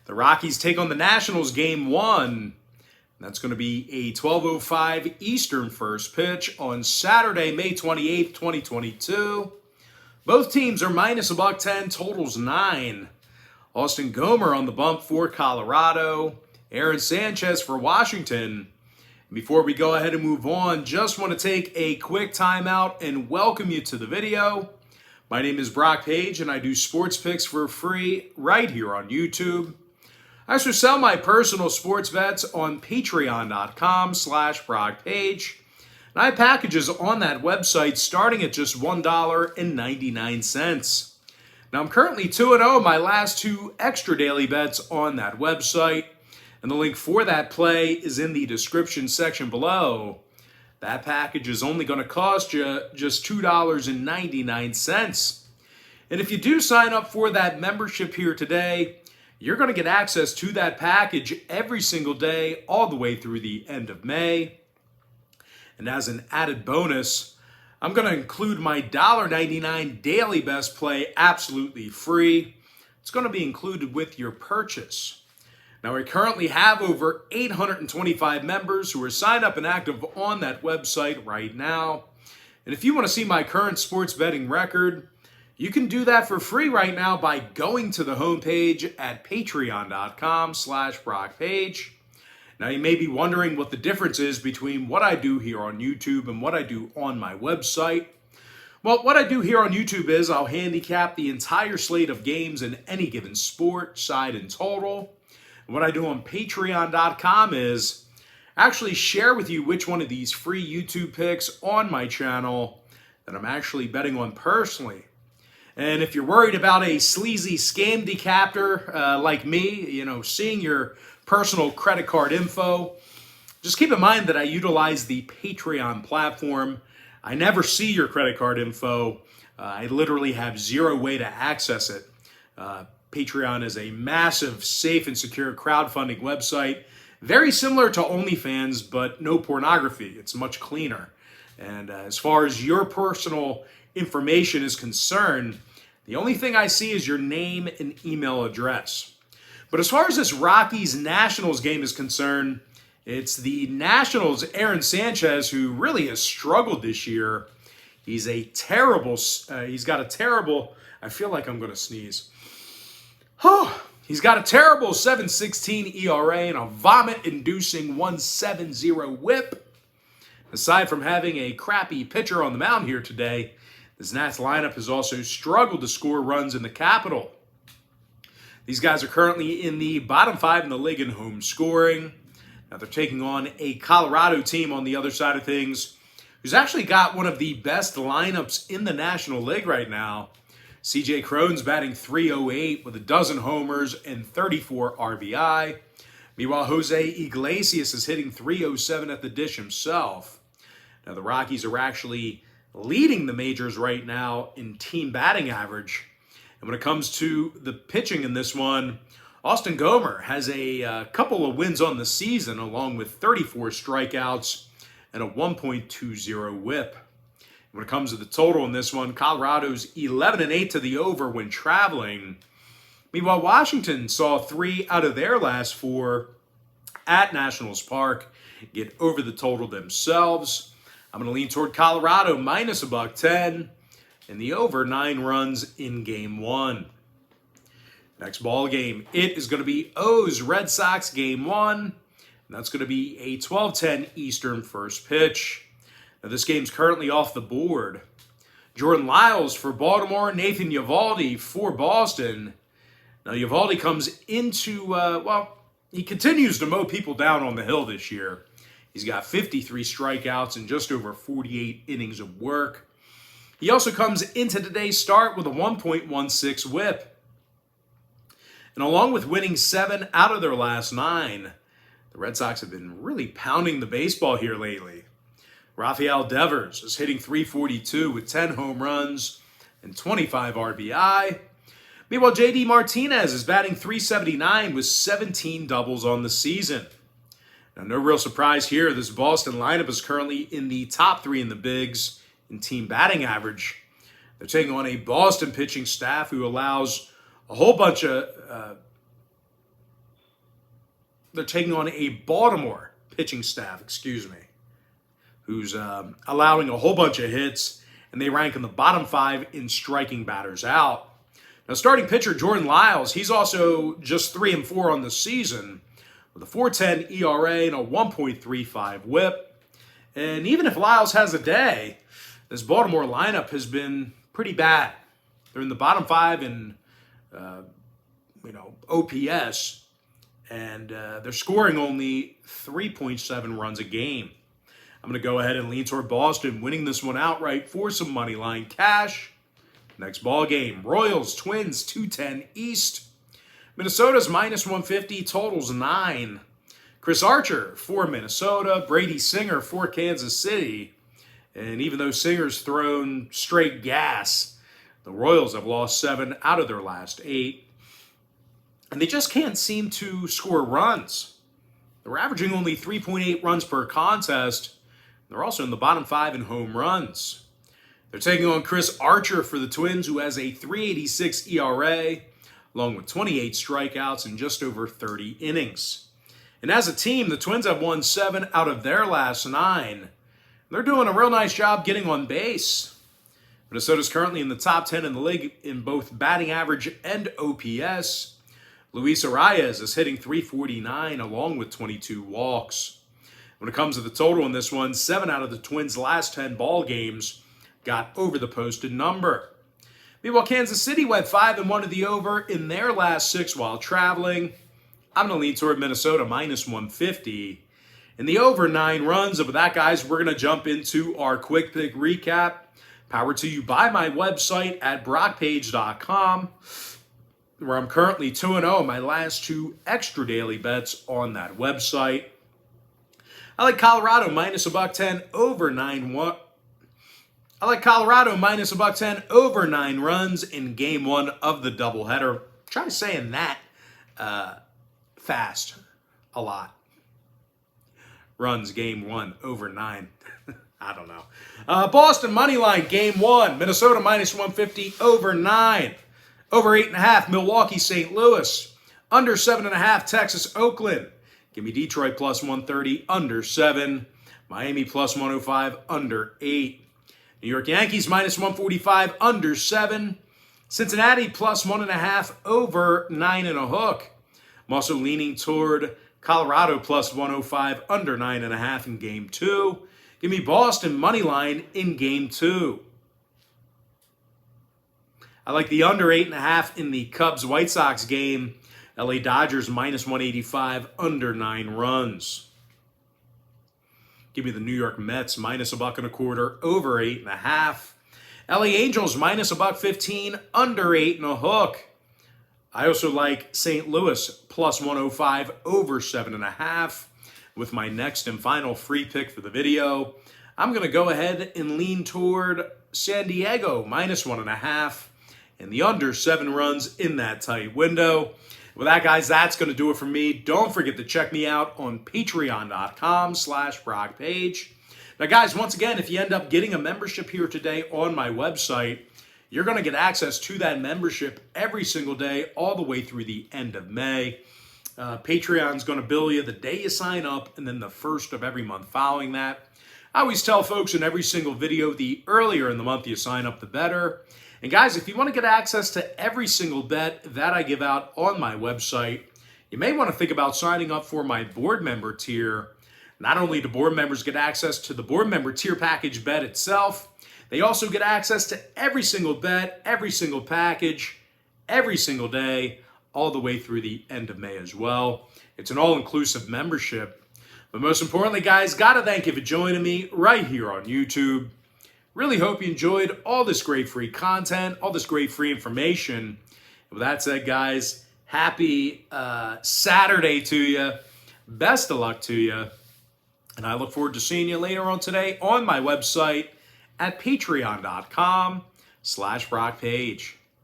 The Rockies take on the Nationals game 1. That's going to be a 12:05 Eastern first pitch on Saturday, May 28th, 2022. Both teams are minus $110, totals 9. Austin Gomer on the bump for Colorado. Aaron Sanchez for Washington. Before we go ahead and move on, just want to take a quick timeout and welcome you to the video. My name is Brock Page and I do sports picks for free right here on YouTube. I also sell my personal sports bets on patreon.com/BrockPage. And I have packages on that website starting at just $1.99. Now I'm currently 2-0 my last 2 extra daily bets on that website. And the link for that play is in the description section below. That package is only going to cost you just $2.99. And if you do sign up for that membership here today, you're going to get access to that package every single day all the way through the end of May. And as an added bonus, I'm going to include my $1.99 daily best play absolutely free. It's going to be included with your purchase. Now, we currently have over 825 members who are signed up and active on that website right now. And if you want to see my current sports betting record, you can do that for free right now by going to the homepage at patreon.com/BrockPage. Now, you may be wondering what the difference is between what I do here on YouTube and what I do on my website. Well, what I do here on YouTube is I'll handicap the entire slate of games in any given sport, side, and total. And what I do on patreon.com is actually share with you which one of these free YouTube picks on my channel that I'm actually betting on personally. And if you're worried about a sleazy scam decaptor like me, seeing your personal credit card info, just keep in mind that I utilize the Patreon platform. I never see your credit card info. I literally have zero way to access it. Patreon is a massive, safe, and secure crowdfunding website, very similar to OnlyFans, but no pornography. It's much cleaner. And as far as your personal information is concerned, the only thing I see is your name and email address. But as far as this Rockies-Nationals game is concerned, it's the Nationals' Aaron Sanchez who really has struggled this year. He's got a terrible, I feel like I'm going to sneeze. He's got a terrible 7.16 ERA and a vomit-inducing 1.70 whip. Aside from having a crappy pitcher on the mound here today, this Nats lineup has also struggled to score runs in the Capitol. These guys are currently in the bottom 5 in the league in home scoring. Now they're taking on a Colorado team on the other side of things, who's actually got one of the best lineups in the National League right now. CJ Cron's batting .308 with a dozen homers and 34 RBI. Meanwhile, Jose Iglesias is hitting .307 at the dish himself. Now the Rockies are actually leading the majors right now in team batting average. And when it comes to the pitching in this one, Austin Gomer has a couple of wins on the season, along with 34 strikeouts and a 1.20 whip. When it comes to the total in this one, Colorado's 11-8 to the over when traveling. Meanwhile, Washington saw 3 out of their last 4 at Nationals Park get over the total themselves. I'm going to lean toward Colorado minus $110 and the over 9 runs in game 1. Next ball game, it is going to be O's Red Sox game 1. And that's going to be a 12:10 Eastern first pitch. Now this game's currently off the board. Jordan Lyles for Baltimore, Nathan Eovaldi for Boston. Now Eovaldi comes into, he continues to mow people down on the hill this year. He's got 53 strikeouts and just over 48 innings of work. He also comes into today's start with a 1.16 whip. And along with winning 7 out of their last 9, the Red Sox have been really pounding the baseball here lately. Rafael Devers is hitting .342 with 10 home runs and 25 RBI. Meanwhile, J.D. Martinez is batting .379 with 17 doubles on the season. Now, no real surprise here. This Boston lineup is currently in the top 3 in the bigs in team batting average. They're taking on a Boston pitching staff who allows a whole bunch of they're taking on a Baltimore pitching staff, who's allowing a whole bunch of hits, and they rank in the bottom 5 in striking batters out. Now, starting pitcher Jordan Lyles, he's also just 3-4 on the season with a 4.10 ERA and a 1.35 WHIP. And even if Lyles has a day, this Baltimore lineup has been pretty bad. They're in the bottom 5 in OPS, and they're scoring only 3.7 runs a game. I'm going to go ahead and lean toward Boston, winning this one outright for some money line cash. Next ball game, Royals, Twins, 210 East. Minnesota's minus 150, totals 9. Chris Archer for Minnesota, Brady Singer for Kansas City. And even though Singer's thrown straight gas, the Royals have lost 7 out of their last 8. And they just can't seem to score runs. They're averaging only 3.8 runs per contest. They're also in the bottom 5 in home runs. They're taking on Chris Archer for the Twins, who has a 3.86 ERA, along with 28 strikeouts in just over 30 innings. And as a team, the Twins have won 7 out of their last 9. They're doing a real nice job getting on base. Minnesota's currently in the top 10 in the league in both batting average and OPS. Luis Arias is hitting .349 along with 22 walks. When it comes to the total in this one, 7 out of the Twins' last 10 ball games got over the posted number. Meanwhile, Kansas City went 5-1 to the over in their last 6 while traveling. I'm going to lean toward Minnesota minus 150. In the over 9 runs. And with that, guys, we're going to jump into our quick pick recap. Powered to you by my website at brockpage.com, where I'm currently 2-0 my last 2 extra daily bets on that website. I like Colorado minus $1.10 over 9. I like Colorado minus $1.10 over 9 runs in Game 1 of the doubleheader. Try saying that fast a lot. Runs Game 1 over 9. I don't know. Boston money line Game 1. Minnesota minus 150 over 9. Over 8.5 Milwaukee St. Louis. Under 7.5 Texas Oakland. Give me Detroit plus 130 under 7. Miami plus 105 under 8. New York Yankees minus 145 under 7. Cincinnati plus 1.5 over 9.5. I'm also leaning toward Colorado plus 105 under 9.5 in Game 2. Give me Boston money line in Game 2. I like the under 8.5 in the Cubs-White Sox game. LA Dodgers minus 185 under 9 runs. Give me the New York Mets minus $1.25 over 8.5. LA Angels minus $1.15 under 8.5. I also like St. Louis plus 105 over 7.5. With my next and final free pick for the video, I'm going to go ahead and lean toward San Diego minus 1.5 and the under 7 runs in that tight window. With that, guys, that's going to do it for me. Don't forget to check me out on patreon.com/BrockPage. Now, guys, once again, if you end up getting a membership here today on my website, you're going to get access to that membership every single day all the way through the end of May. Patreon's going to bill you the day you sign up and then the first of every month following that. I always tell folks in every single video, the earlier in the month you sign up, the better. And guys, if you want to get access to every single bet that I give out on my website, you may want to think about signing up for my board member tier. Not only do board members get access to the board member tier package bet itself, they also get access to every single bet, every single package, every single day, all the way through the end of May as well. It's an all-inclusive membership. But most importantly, guys, gotta thank you for joining me right here on YouTube. Really hope you enjoyed all this great free content, all this great free information. And with that said, guys, happy Saturday to you. Best of luck to you. And I look forward to seeing you later on today on my website at patreon.com/BrockPage.